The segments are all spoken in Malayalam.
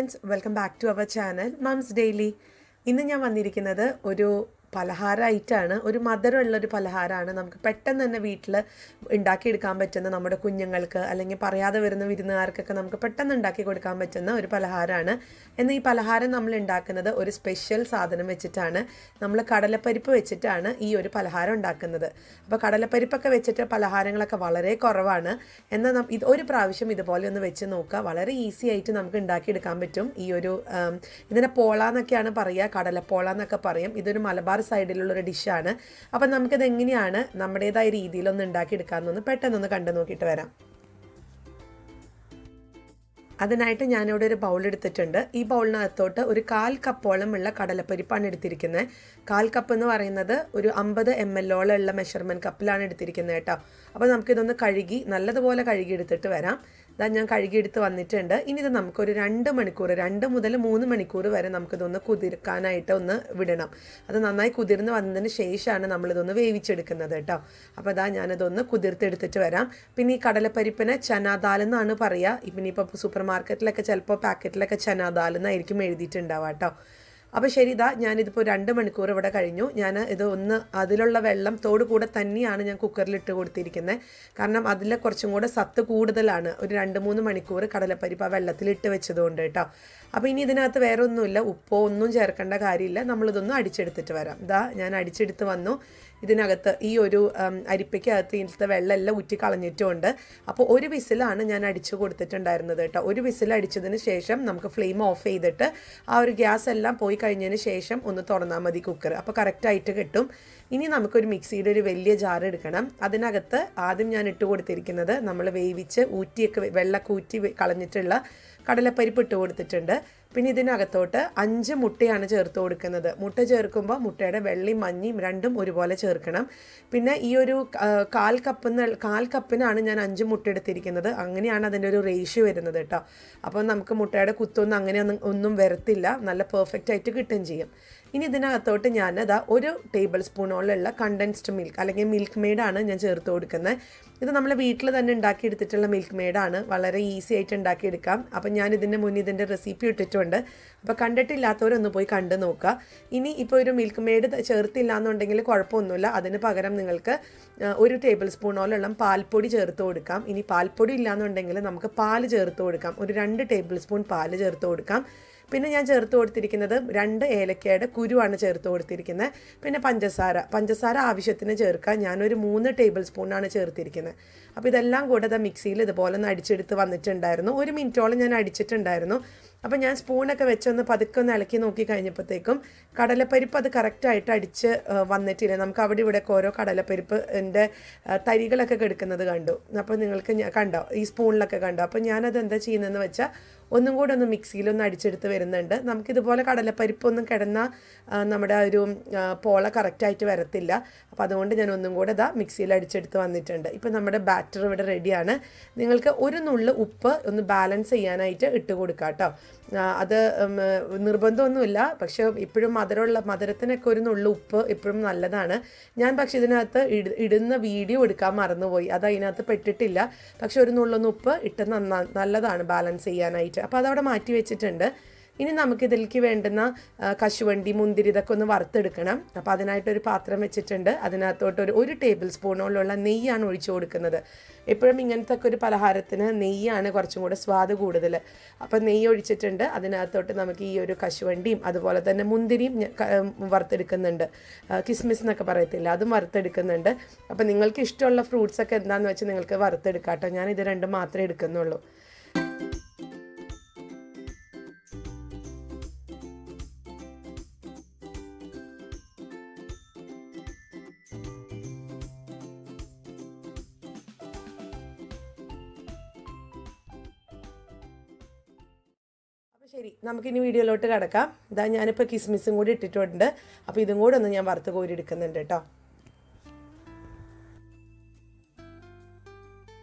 Friends, welcome back to our channel Moms Daily. ഇന്ന് ഞാൻ വന്നിരിക്കുന്നത് ഒരു പലഹാരമായിട്ടാണ്. ഒരു മധുരമുള്ളൊരു പലഹാരമാണ്. നമുക്ക് പെട്ടെന്ന് തന്നെ വീട്ടിൽ ഉണ്ടാക്കിയെടുക്കാൻ പറ്റുന്ന, നമ്മുടെ കുഞ്ഞുങ്ങൾക്ക് അല്ലെങ്കിൽ പറയാതെ വരുന്ന വിരുന്നുകാർക്കൊക്കെ നമുക്ക് പെട്ടെന്ന് ഉണ്ടാക്കി കൊടുക്കാൻ പറ്റുന്ന ഒരു പലഹാരമാണ്. എന്നാൽ ഈ പലഹാരം നമ്മൾ ഉണ്ടാക്കുന്നത് ഒരു സ്പെഷ്യൽ സാധനം വെച്ചിട്ടാണ്. നമ്മൾ കടലപ്പരിപ്പ് വെച്ചിട്ടാണ് ഈ ഒരു പലഹാരം ഉണ്ടാക്കുന്നത്. അപ്പോൾ കടലപ്പരിപ്പൊക്കെ വെച്ചിട്ട് പലഹാരങ്ങളൊക്കെ വളരെ കുറവാണ്. എന്നാൽ ഇത് ഒരു പ്രാവശ്യം ഇതുപോലെ ഒന്ന് വെച്ച് നോക്കുക. വളരെ ഈസി ആയിട്ട് നമുക്ക് ഉണ്ടാക്കിയെടുക്കാൻ പറ്റും. ഈ ഒരു ഇതിനെ പോള എന്നൊക്കെയാണ് പറയുക, കടലപ്പോള എന്നൊക്കെ പറയും. ഇതൊരു മലബാർ സൈഡിലുള്ളൊരു ഡിഷാണ്. അപ്പം നമുക്കിത് എങ്ങനെയാണ് നമ്മുടേതായ രീതിയിലൊന്ന് ഉണ്ടാക്കിയെടുക്കാമെന്നൊന്ന് പെട്ടെന്നൊന്ന് കണ്ടു നോക്കിയിട്ട് വരാം. അതിനായിട്ട് ഞാനിവിടെ ഒരു ബൗൾ എടുത്തിട്ടുണ്ട്. ഈ ബൗളിനകത്തോട്ട് ഒരു 1/4 കപ്പോളം ഉള്ള കടലപ്പരിപ്പാണ് എടുത്തിരിക്കുന്നത്. 1/4 കപ്പ് എന്ന് പറയുന്നത് ഒരു 50 ml ഉള്ള മെഷർമെൻറ്റ് കപ്പിലാണ് എടുത്തിരിക്കുന്നത് കേട്ടോ. അപ്പോൾ നമുക്കിതൊന്ന് കഴുകി നല്ലതുപോലെ കഴുകി എടുത്തിട്ട് വരാം. ഇതാ ഞാൻ കഴുകിയെടുത്ത് വന്നിട്ടുണ്ട്. ഇനി ഇത് നമുക്കൊരു 2 മണിക്കൂർ, 2 മുതൽ 3 മണിക്കൂർ വരെ നമുക്കിതൊന്ന് കുതിർക്കാനായിട്ട് ഒന്ന് വിടണം. അത് നന്നായി കുതിർന്ന് വന്നതിന് ശേഷമാണ് നമ്മളിതൊന്ന് വേവിച്ചെടുക്കുന്നത് കേട്ടോ. അപ്പോൾ അതാ ഞാനിതൊന്ന് കുതിർത്തെടുത്തിട്ട് വരാം. പിന്നെ ഈ കടലപ്പരിപ്പിനെ ചനാദാൽ എന്നാണ് പറയുക. ഇനിയിപ്പോൾ സൂപ്പർ മാർക്കറ്റിലൊക്കെ ചിലപ്പോൾ പാക്കറ്റിലൊക്കെ ചനാദാൽ എന്നായിരിക്കും എഴുതിയിട്ടുണ്ടാവുക കേട്ടോ. അപ്പോൾ ശരി, ഇതാ ഞാനിതിപ്പോൾ 2 മണിക്കൂർ ഇവിടെ കഴിഞ്ഞു. ഞാൻ ഇത് ഒന്ന് അതിലുള്ള വെള്ളത്തോടു കൂടെ തന്നെയാണ് ഞാൻ കുക്കറിലിട്ട് കൊടുത്തിരിക്കുന്നത്. കാരണം അതിൽ കുറച്ചും കൂടെ സത്ത് കൂടുതലാണ്. ഒരു 2-3 മണിക്കൂർ കടലപ്പരിപ്പ് ആ വെള്ളത്തിലിട്ട് വെച്ചതുകൊണ്ട് കേട്ടോ. അപ്പോൾ ഇനി ഇതിനകത്ത് വേറെ ഒന്നുമില്ല, ഉപ്പോ ഒന്നും ചേർക്കേണ്ട കാര്യമില്ല. നമ്മളിതൊന്ന് അടിച്ചെടുത്തിട്ട് വരാം. ഇതാ ഞാൻ അടിച്ചെടുത്ത് വന്നു. ഇതിനകത്ത് ഈ ഒരു അരിപ്പയ്ക്കകത്ത് ഇതിലത്തെ വെള്ളമെല്ലാം ഊറ്റി കളഞ്ഞിട്ടുമുണ്ട്. അപ്പോൾ ഒരു വിസിലാണ് ഞാൻ അടിച്ചു കൊടുത്തിട്ടുണ്ടായിരുന്നത് കേട്ടോ. ഒരു വിസിൽ അടിച്ചതിന് ശേഷം നമുക്ക് ഫ്ലെയിം ഓഫ് ചെയ്തിട്ട് ആ ഒരു ഗ്യാസ് എല്ലാം പോയി കഴിഞ്ഞതിന് ശേഷം ഒന്ന് തുറന്നാൽ മതി കുക്കർ. അപ്പോൾ കറക്റ്റായിട്ട് കിട്ടും. ഇനി നമുക്കൊരു മിക്സിയുടെ ഒരു വലിയ ജാർ എടുക്കണം. അതിനകത്ത് ആദ്യം ഞാൻ ഇട്ട് കൊടുത്തിരിക്കുന്നത് നമ്മൾ വേവിച്ച് ഊറ്റിയൊക്കെ വെള്ളമൊക്കെ ഊറ്റി കളഞ്ഞിട്ടുള്ള കടലപ്പരിപ്പ് ഇട്ട് കൊടുത്തിട്ടുണ്ട്. പിന്നെ ഇതിനകത്തോട്ട് 5 മുട്ടയാണ് ചേർത്ത് കൊടുക്കുന്നത്. മുട്ട ചേർക്കുമ്പോൾ മുട്ടയുടെ വെള്ളയും മഞ്ഞയും രണ്ടും ഒരുപോലെ ചേർക്കണം. പിന്നെ ഈ ഒരു 1/4 കപ്പിനാണ് ഞാൻ 5 മുട്ട എടുത്തിരിക്കുന്നത്. അങ്ങനെയാണ് അതിൻ്റെ ഒരു റേഷ്യോ വരുന്നത് കേട്ടോ. അപ്പോൾ നമുക്ക് മുട്ടയുടെ കുത്തൊന്നും അങ്ങനെ ഒന്നും വരത്തില്ല, നല്ല പെർഫെക്റ്റ് ആയിട്ട് കിട്ടുകയും ചെയ്യും. ഇനി ഇതിനകത്തോട്ട് ഞാൻ അതാ 1 ടേബിൾ സ്പൂണോളമുള്ള കണ്ടൻസ്ഡ് മിൽക്ക് അല്ലെങ്കിൽ മിൽക്ക് മെയ്ഡാണ് ഞാൻ ചേർത്ത് കൊടുക്കുന്നത്. ഇത് നമ്മൾ വീട്ടിൽ തന്നെ ഉണ്ടാക്കിയെടുത്തിട്ടുള്ള മിൽക്ക് മെയ്ഡാണ്. വളരെ ഈസി ആയിട്ട് ഉണ്ടാക്കിയെടുക്കാം. അപ്പം ഞാൻ ഇതിൻ്റെ മുന്നേ ഇതിൻ്റെ റെസിപ്പി ഇട്ടിട്ടുണ്ട്. അപ്പോൾ കണ്ടിട്ടില്ലാത്തവരൊന്ന് പോയി കണ്ടു നോക്കുക. ഇനി ഇപ്പോൾ ഒരു മിൽക്ക് മെയ്ഡ് ചേർത്തില്ല എന്നുണ്ടെങ്കിൽ കുഴപ്പമൊന്നുമില്ല. അതിന് പകരം നിങ്ങൾക്ക് 1 ടേബിൾ സ്പൂണോളം പാൽപ്പൊടി ചേർത്ത് കൊടുക്കാം. ഇനി പാൽപ്പൊടി ഇല്ലയെന്നുണ്ടെങ്കിൽ നമുക്ക് പാൽ ചേർത്ത് കൊടുക്കാം. ഒരു 2 ടേബിൾ സ്പൂൺ പാൽ ചേർത്ത് കൊടുക്കാം. പിന്നെ ഞാൻ ചേർത്ത് കൊടുത്തിരിക്കുന്നത് 2 ഏലക്കയുടെ കുരുവാണ് ചേർത്ത് കൊടുത്തിരിക്കുന്നത്. പിന്നെ പഞ്ചസാര ആവശ്യത്തിന് ചേർക്കുക. ഞാനൊരു 3 ടേബിൾ സ്പൂണാണ് ചേർത്തിരിക്കുന്നത്. അപ്പോൾ ഇതെല്ലാം കൂടെ മിക്സിയിൽ ഇതുപോലെ ഒന്ന് അടിച്ചെടുത്ത് വന്നിട്ടുണ്ടായിരുന്നു. 1 മിനിറ്റോളം ഞാൻ അടിച്ചിട്ടുണ്ടായിരുന്നു. അപ്പോൾ ഞാൻ സ്പൂണൊക്കെ വെച്ചൊന്ന് പതുക്കെ ഒന്ന് ഇളക്കി നോക്കി കഴിഞ്ഞപ്പോഴത്തേക്കും കടലപ്പരിപ്പ് അത് കറക്റ്റായിട്ട് അടിച്ച് വന്നിട്ടില്ല. നമുക്ക് അവിടെ ഇവിടെയൊക്കെ ഓരോ കടലപ്പരിപ്പിൻ്റെ തരികളൊക്കെ കെടുക്കുന്നത് കണ്ടു. അപ്പോൾ നിങ്ങൾക്ക് കണ്ടോ, ഈ സ്പൂണിലൊക്കെ കണ്ടോ. അപ്പോൾ ഞാനത് എന്താ ചെയ്യുന്നതെന്ന് വെച്ചാൽ ഒന്നും കൂടെ ഒന്ന് മിക്സിയിലൊന്ന് അടിച്ചെടുത്ത് വരുന്നുണ്ട്. നമുക്കിതുപോലെ കടലപ്പരിപ്പൊന്നും കിടന്നാൽ നമ്മുടെ ഒരു പോള കറക്റ്റായിട്ട് വരത്തില്ല. അപ്പോൾ അതുകൊണ്ട് ഞാൻ ഒന്നും കൂടെ മിക്സിയിൽ അടിച്ചെടുത്ത് വന്നിട്ടുണ്ട്. ഇപ്പോൾ നമ്മുടെ ബാറ്റർ ഇവിടെ റെഡിയാണ്. നിങ്ങൾക്ക് ഒരു നുള്ള് ഉപ്പ് ഒന്ന് ബാലൻസ് ചെയ്യാനായിട്ട് ഇട്ട് കൊടുക്കാം കേട്ടോ. അത് നിർബന്ധമൊന്നുമില്ല, പക്ഷേ ഇപ്പോഴും മധുരത്തിനൊക്കെ ഒരു നുള്ള് ഉപ്പ് എപ്പോഴും നല്ലതാണ്. ഞാൻ പക്ഷേ ഇതിനകത്ത് ഇടുന്ന വീഡിയോ എടുക്കാൻ മറന്നുപോയി, അത് അതിനകത്ത് പെട്ടിട്ടില്ല. പക്ഷെ ഒരു നുള്ളൊന്ന് ഉപ്പ് ഇട്ട് നല്ലതാണ് ബാലൻസ് ചെയ്യാനായിട്ട്. അപ്പോൾ അതവിടെ മാറ്റി വെച്ചിട്ടുണ്ട്. ഇനി നമുക്കിതിലേക്ക് വേണ്ടുന്ന കശുവണ്ടി, മുന്തിരി ഇതൊക്കെ ഒന്ന് വറുത്തെടുക്കണം. അപ്പോൾ അതിനായിട്ടൊരു പാത്രം വെച്ചിട്ടുണ്ട്. അതിനകത്തോട്ട് ഒരു ടേബിൾ സ്പൂണോളമുള്ള നെയ്യാണ് ഒഴിച്ചു കൊടുക്കുന്നത്. എപ്പോഴും ഇങ്ങനത്തെ ഒക്കെ ഒരു പലഹാരത്തിന് നെയ്യാണ് കുറച്ചും കൂടെ സ്വാദ് കൂടുതൽ. അപ്പോൾ നെയ്യ് ഒഴിച്ചിട്ടുണ്ട്. അതിനകത്തോട്ട് നമുക്ക് ഈ ഒരു കശുവണ്ടിയും അതുപോലെ തന്നെ മുന്തിരിയും വറുത്തെടുക്കുന്നുണ്ട്. കിസ്മിസ് എന്നൊക്കെ പറയത്തില്ല, അതും വറുത്തെടുക്കുന്നുണ്ട്. അപ്പോൾ നിങ്ങൾക്ക് ഇഷ്ടമുള്ള ഫ്രൂട്ട്സൊക്കെ എന്താണെന്ന് വെച്ചാൽ നിങ്ങൾക്ക് വറുത്തെടുക്കാം കേട്ടോ. ഞാനിത് രണ്ടും മാത്രമേ എടുക്കുന്നുള്ളൂ. ശരി, നമുക്കിനി വീഡിയോയിലോട്ട് കിടക്കാം. ഇതാ ഞാനിപ്പോൾ കിസ്മിസും കൂടി ഇട്ടിട്ടുണ്ട്. അപ്പോൾ ഇതും കൂടെ ഒന്ന് ഞാൻ വറുത്ത് കോരി എടുക്കുന്നുണ്ട് കേട്ടോ.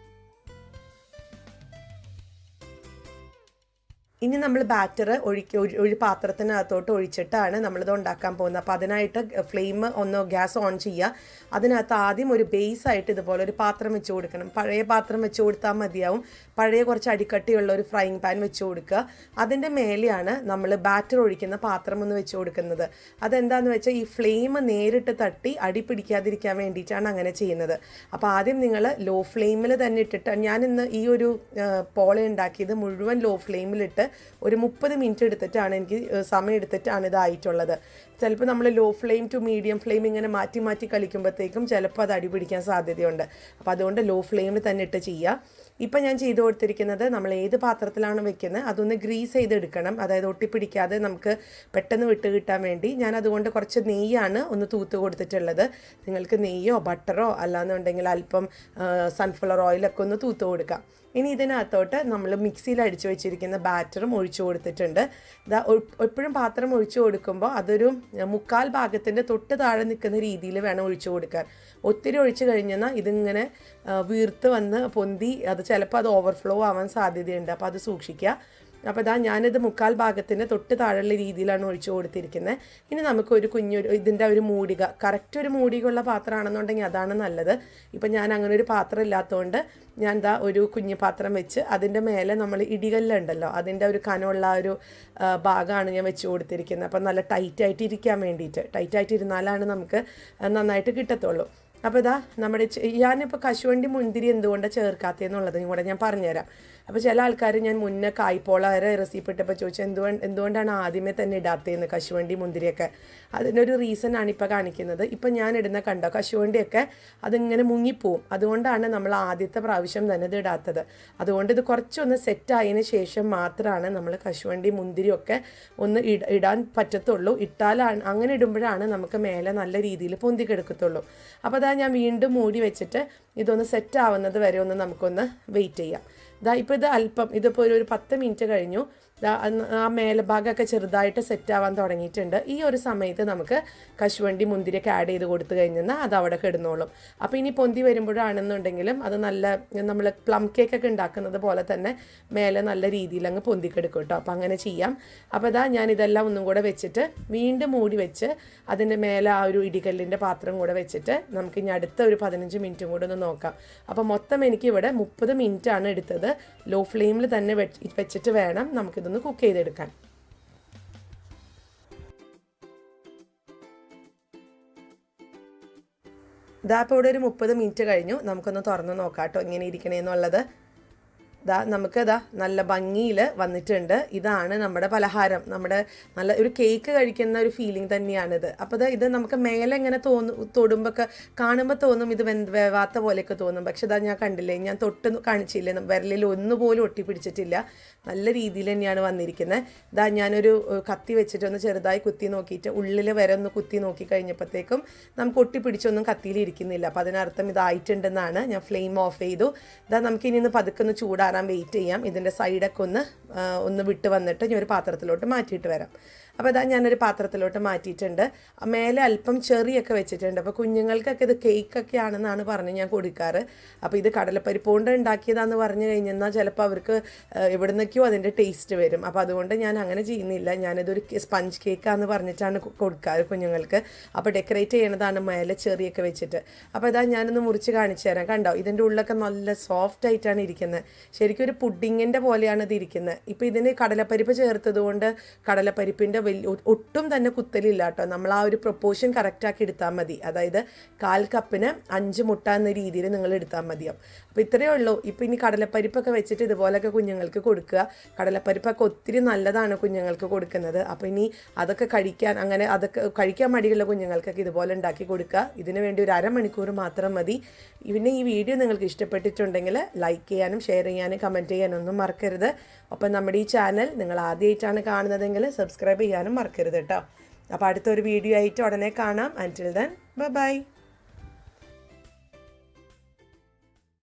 ഇനി നമ്മൾ ബാറ്റർ ഒരു പാത്രത്തിനകത്തോട്ട് ഒഴിച്ചിട്ടാണ് നമ്മളിത് ഉണ്ടാക്കാൻ പോകുന്നത്. അപ്പോൾ അതിനായിട്ട് ഫ്ലെയിം ഒന്ന് ഗ്യാസ് ഓൺ ചെയ്യുക. അതിനകത്ത് ആദ്യം ഒരു ബേസായിട്ട് ഇതുപോലെ ഒരു പാത്രം വെച്ച് കൊടുക്കണം. പഴയ പാത്രം വെച്ച് കൊടുത്താൽ മതിയാവും. പഴയ കുറച്ച് അടിക്കട്ടിയുള്ള ഒരു ഫ്രൈയിങ് പാൻ വെച്ച് കൊടുക്കുക. അതിൻ്റെ മേലെയാണ് നമ്മൾ ബാറ്റർ ഒഴിക്കുന്ന പാത്രം ഒന്ന് വെച്ച് കൊടുക്കുന്നത്. അതെന്താണെന്ന് വെച്ചാൽ ഈ ഫ്ലെയിം നേരിട്ട് തട്ടി അടി പിടിക്കാതിരിക്കാൻ വേണ്ടിയിട്ടാണ് അങ്ങനെ ചെയ്യുന്നത്. അപ്പോൾ ആദ്യം നിങ്ങൾ ലോ ഫ്ലെയിമിൽ തന്നെ ഇട്ടിട്ട്, ഞാനിന്ന് ഈ ഒരു പോള ഉണ്ടാക്കിയത് മുഴുവൻ ലോ ഫ്ലെയിമിലിട്ട് ഒരു 30 മിനിറ്റ് എടുത്തിട്ടാണ്, എനിക്ക് സമയം എടുത്തിട്ടാണ് ഇതായിട്ടുള്ളത്. ചിലപ്പോൾ നമ്മൾ low flame to medium flame ഇങ്ങനെ മാറ്റി മാറ്റി കളിക്കുമ്പോഴത്തേക്കും ചിലപ്പോൾ അത് അടി പിടിക്കാൻ സാധ്യതയുണ്ട്. അപ്പോൾ അതുകൊണ്ട് ലോ ഫ്ലെയിമിൽ തന്നെ ഇട്ട് ചെയ്യുക. ഇപ്പം ഞാൻ ചെയ്തു കൊടുത്തിരിക്കുന്നത്, നമ്മൾ ഏത് പാത്രത്തിലാണ് വെക്കുന്നത് അതൊന്ന് ഗ്രീസ് ചെയ്തെടുക്കണം. അതായത് ഒട്ടിപ്പിടിക്കാതെ നമുക്ക് പെട്ടെന്ന് വിട്ട് കിട്ടാൻ വേണ്ടി ഞാൻ അതുകൊണ്ട് കുറച്ച് നെയ്യാണ് ഒന്ന് തൂത്ത് കൊടുത്തിട്ടുള്ളത്. നിങ്ങൾക്ക് നെയ്യോ ബട്ടറോ അല്ലാന്നുണ്ടെങ്കിൽ അല്പം സൺഫ്ലവർ ഓയിലൊക്കെ ഒന്ന് തൂത്ത് കൊടുക്കാം. ഇനി ഇതിനകത്തോട്ട് നമ്മൾ മിക്സിയിൽ അടിച്ചു വെച്ചിരിക്കുന്ന ബാറ്ററും ഒഴിച്ചു കൊടുത്തിട്ടുണ്ട്. എപ്പോഴും പാത്രം ഒഴിച്ചു കൊടുക്കുമ്പോൾ അതൊരു 1/4 ഭാഗത്തിൻ്റെ തൊട്ട് താഴെ നിൽക്കുന്ന രീതിയിൽ വേണം ഒഴിച്ചു കൊടുക്കാൻ. ഒത്തിരി ഒഴിച്ചു കഴിഞ്ഞാൽ ഇതിങ്ങനെ വീർത്ത് വന്ന് പൊന്തി അത് ചിലപ്പോൾ അത് ഓവർഫ്ലോ ആവാൻ സാധ്യതയുണ്ട്. അപ്പോൾ അത് സൂക്ഷിക്കുക. അപ്പോൾ ഞാനിത് 1/4 ഭാഗത്തിൻ്റെ തൊട്ട് താഴെയുള്ള രീതിയിലാണ് ഒഴിച്ചു കൊടുത്തിരിക്കുന്നത്. ഇനി നമുക്കൊരു ഇതിൻ്റെ ഒരു മൂടിക, കറക്റ്റ് ഒരു മൂടികയുള്ള പാത്രമാണെന്നുണ്ടെങ്കിൽ അതാണ് നല്ലത്. ഇപ്പം ഞാൻ അങ്ങനെ ഒരു പാത്രം ഇല്ലാത്തതുകൊണ്ട് ഞാൻ ഒരു കുഞ്ഞു പാത്രം വെച്ച് അതിൻ്റെ മേലെ നമ്മൾ ഇടികല്ലുണ്ടല്ലോ അതിൻ്റെ ഒരു കനമുള്ള ഒരു ഭാഗമാണ് ഞാൻ വെച്ച് കൊടുത്തിരിക്കുന്നത്. അപ്പം നല്ല ടൈറ്റായിട്ട് ഇരിക്കാൻ വേണ്ടിയിട്ട്, ടൈറ്റായിട്ട് ഇരുന്നാലാണ് നമുക്ക് നന്നായിട്ട് കിട്ടത്തുള്ളൂ. അപ്പോൾ നമ്മുടെ ഞാനിപ്പോൾ കശുവണ്ടി മുന്തിരി എന്തുകൊണ്ടാണ് ചേർക്കാത്തതെന്നുള്ളത് കൂടെ ഞാൻ പറഞ്ഞുതരാം. അപ്പോൾ ചില ആൾക്കാർ ഞാൻ മുന്നേ കായ്പോള വരെ റെസിപ്പി ഇട്ടപ്പോൾ ചോദിച്ചു എന്തുകൊണ്ടാണ് ആദ്യമേ തന്നെ ഇടാത്തതെന്ന് കശുവണ്ടി മുന്തിരിയൊക്കെ. അതിനൊരു റീസണാണ് ഇപ്പോൾ കാണിക്കുന്നത്. ഇപ്പം ഞാൻ ഇടുന്ന കണ്ടോ കശുവണ്ടിയൊക്കെ അതിങ്ങനെ മുങ്ങിപ്പോവും. അതുകൊണ്ടാണ് നമ്മൾ ആദ്യത്തെ പ്രാവശ്യം തന്നെ ഇത് ഇടാത്തത്. അതുകൊണ്ട് ഇത് കുറച്ചൊന്ന് സെറ്റായതിന് ശേഷം മാത്രമാണ് നമ്മൾ കശുവണ്ടി മുന്തിരിയൊക്കെ ഒന്ന് ഇടാൻ പറ്റത്തുള്ളൂ. ഇട്ടാലാണ് അങ്ങനെ ഇടുമ്പോഴാണ് നമുക്ക് മേലെ നല്ല രീതിയിൽ പൊന്തിക്കെടുക്കത്തുള്ളൂ. അപ്പോൾ ഞാൻ വീണ്ടും മൂടി വെച്ചിട്ട് ഇതൊന്ന് സെറ്റ് ആവുന്നത് വരെ ഒന്ന് നമുക്കൊന്ന് വെയിറ്റ് ചെയ്യാം. ഇപ്പോൾ ഇത് അല്പം ഇതിപ്പോൾ ഒരു 10 മിനിറ്റ് കഴിഞ്ഞു. ആ മേലഭാഗമൊക്കെ ചെറുതായിട്ട് സെറ്റ് ആവാൻ തുടങ്ങിയിട്ടുണ്ട്. ഈ ഒരു സമയത്ത് നമുക്ക് കശുവണ്ടി മുന്തിരിയൊക്കെ ആഡ് ചെയ്ത് കൊടുത്തു കഴിഞ്ഞാൽ അത് അവിടെ കിടന്നോളും. അപ്പോൾ ഇനി പൊന്തി വരുമ്പോഴാണെന്നുണ്ടെങ്കിലും അത് നല്ല നമ്മൾ പ്ലം കേക്കൊക്കെ ഉണ്ടാക്കുന്നത് പോലെ തന്നെ മേലെ നല്ല രീതിയിൽ അങ്ങ് പൊന്തിക്കെടുക്കും കേട്ടോ. അപ്പോൾ അങ്ങനെ ചെയ്യാം. അപ്പോൾ ഞാനിതെല്ലാം ഒന്നും കൂടെ വെച്ചിട്ട് വീണ്ടും മൂടി വെച്ച് അതിൻ്റെ മേലെ ആ ഒരു ഇടികല്ലിൻ്റെ പാത്രം കൂടെ വെച്ചിട്ട് നമുക്ക് ഇനി അടുത്ത ഒരു 15 മിനിറ്റും കൂടെ ഒന്ന് നോക്കാം. അപ്പോൾ മൊത്തം എനിക്കിവിടെ 30 മിനിറ്റാണ് എടുത്തത്. ലോ ഫ്ലെയിമിൽ തന്നെ വെച്ചിട്ട് വേണം നമുക്കിതൊന്ന് കുക്ക് ചെയ്തെടുക്കാൻ. ഇപ്പോൾ ഇവിടെ ഒരു 30 മിനിറ്റ് കഴിഞ്ഞു. നമുക്കൊന്ന് തുറന്ന് നോക്കാം കേട്ടോ ഇങ്ങനെ ഇരിക്കണേന്നുള്ളത്. നമുക്ക് നല്ല ഭംഗിയിൽ വന്നിട്ടുണ്ട്. ഇതാണ് നമ്മുടെ പലഹാരം. നമ്മുടെ നല്ല ഒരു കേക്ക് കഴിക്കുന്ന ഒരു ഫീലിംഗ് തന്നെയാണിത്. അപ്പോൾ ഇത് നമുക്ക് മേലെ ഇങ്ങനെ തൊടുമ്പോൾ കാണുമ്പോൾ തോന്നും ഇത് വേവാത്ത പോലെയൊക്കെ തോന്നും. പക്ഷെ ഞാൻ കണ്ടില്ലേ, ഞാൻ തൊട്ട് കാണിച്ചില്ലേ, വിരലിൽ ഒന്നുപോലും ഒട്ടിപ്പിടിച്ചിട്ടില്ല. നല്ല രീതിയിൽ തന്നെയാണ് വന്നിരിക്കുന്നത്. ഞാനൊരു കത്തി വെച്ചിട്ടൊന്ന് ചെറുതായി കുത്തി നോക്കിയിട്ട് ഉള്ളിൽ വരെ ഒന്ന് കുത്തി നോക്കി കഴിഞ്ഞപ്പോഴത്തേക്കും നമുക്ക് ഒട്ടിപ്പിടിച്ചൊന്നും കത്തിയിൽ ഇരിക്കുന്നില്ല. അപ്പോൾ അതിനർത്ഥം ഇതായിട്ടുണ്ടെന്നാണ്. ഞാൻ ഫ്ലെയിം ഓഫ് ചെയ്തു. നമുക്കിനി ഒന്ന് പതുക്കെ ഒന്ന് ചൂടാറാൻ വെയിറ്റ് ചെയ്യാം. ഇതിൻ്റെ സൈഡൊക്കെ ഒന്ന് വിട്ട് വന്നിട്ട് ഞാൻ ഒരു പാത്രത്തിലോട്ട് മാറ്റിയിട്ട് വരാം. അപ്പോൾ ഞാനൊരു പാത്രത്തിലോട്ട് മാറ്റിയിട്ടുണ്ട്. മേലെ അല്പം ചെറിയൊക്കെ വെച്ചിട്ടുണ്ട്. അപ്പോൾ കുഞ്ഞുങ്ങൾക്കൊക്കെ ഇത് കേക്കൊക്കെ ആണെന്നാണ് പറഞ്ഞ് ഞാൻ കൊടുക്കാറ്. അപ്പോൾ ഇത് കടലപ്പരിപ്പ് കൊണ്ട് ഉണ്ടാക്കിയതാണെന്ന് പറഞ്ഞു കഴിഞ്ഞാൽ ചിലപ്പോൾ അവർക്ക് എവിടെ നിന്നൊക്കെയോ അതിൻ്റെ ടേസ്റ്റ് വരും. അപ്പോൾ അതുകൊണ്ട് ഞാൻ അങ്ങനെ ചെയ്യുന്നില്ല. ഞാനിതൊരു സ്പഞ്ച് കേക്കാന്ന് പറഞ്ഞിട്ടാണ് കൊടുക്കാറ് കുഞ്ഞുങ്ങൾക്ക്. അപ്പോൾ ഡെക്കറേറ്റ് ചെയ്യണതാണ് മേലെ ചെറിയൊക്കെ വെച്ചിട്ട്. അപ്പോൾ ഞാനൊന്ന് മുറിച്ച് കാണിച്ചു തരാം. കണ്ടോ, ഇതിൻ്റെ ഉള്ളൊക്കെ നല്ല സോഫ്റ്റ് ആയിട്ടാണ് ഇരിക്കുന്നത്. ശരിക്കും ഒരു പുഡിങ്ങിൻ്റെ പോലെയാണ് ഇത് ഇരിക്കുന്നത്. ഇപ്പോൾ ഇതിന് കടലപ്പരിപ്പ് ചേർത്തത് കൊണ്ട് കടലപ്പരിപ്പിൻ്റെ ഒട്ടും തന്നെ കുത്തലില്ല കേട്ടോ. നമ്മൾ ആ ഒരു പ്രൊപ്പോർഷൻ കറക്റ്റാക്കി എടുത്താൽ മതി. അതായത് 1/4 കപ്പിന് 5 മുട്ട എന്ന രീതിയിൽ നിങ്ങൾ എടുത്താൽ മതിയാവും. അപ്പോൾ ഇത്രയേ ഉള്ളൂ. ഇപ്പോൾ ഇനി കടലപ്പരിപ്പൊക്കെ വെച്ചിട്ട് ഇതുപോലൊക്കെ കുഞ്ഞുങ്ങൾക്ക് കൊടുക്കുക. കടലപ്പരിപ്പൊക്കെ ഒത്തിരി നല്ലതാണ് കുഞ്ഞുങ്ങൾക്ക് കൊടുക്കുന്നത്. അപ്പോൾ ഇനി അതൊക്കെ കഴിക്കാൻ മടിയുള്ള കുഞ്ഞുങ്ങൾക്കൊക്കെ ഇതുപോലെ ഉണ്ടാക്കി കൊടുക്കുക. ഇതിനു വേണ്ടി ഒരു അരമണിക്കൂർ മാത്രം മതി. പിന്നെ ഈ വീഡിയോ നിങ്ങൾക്ക് ഇഷ്ടപ്പെട്ടിട്ടുണ്ടെങ്കിൽ ലൈക്ക് ചെയ്യാനും ഷെയർ ചെയ്യാനും കമൻറ്റ് ചെയ്യാനൊന്നും മറക്കരുത്. ഒപ്പം നമ്മുടെ ഈ ചാനൽ നിങ്ങൾ ആദ്യമായിട്ടാണ് കാണുന്നതെങ്കിൽ സബ്സ്ക്രൈബ് ചെയ്യാനും മറക്കരുത് കേട്ടോ. അപ്പോൾ അടുത്തൊരു വീഡിയോ ആയിട്ട് ഉടനെ കാണാം. അൻറ്റിൽ ദെൻ ബൈ.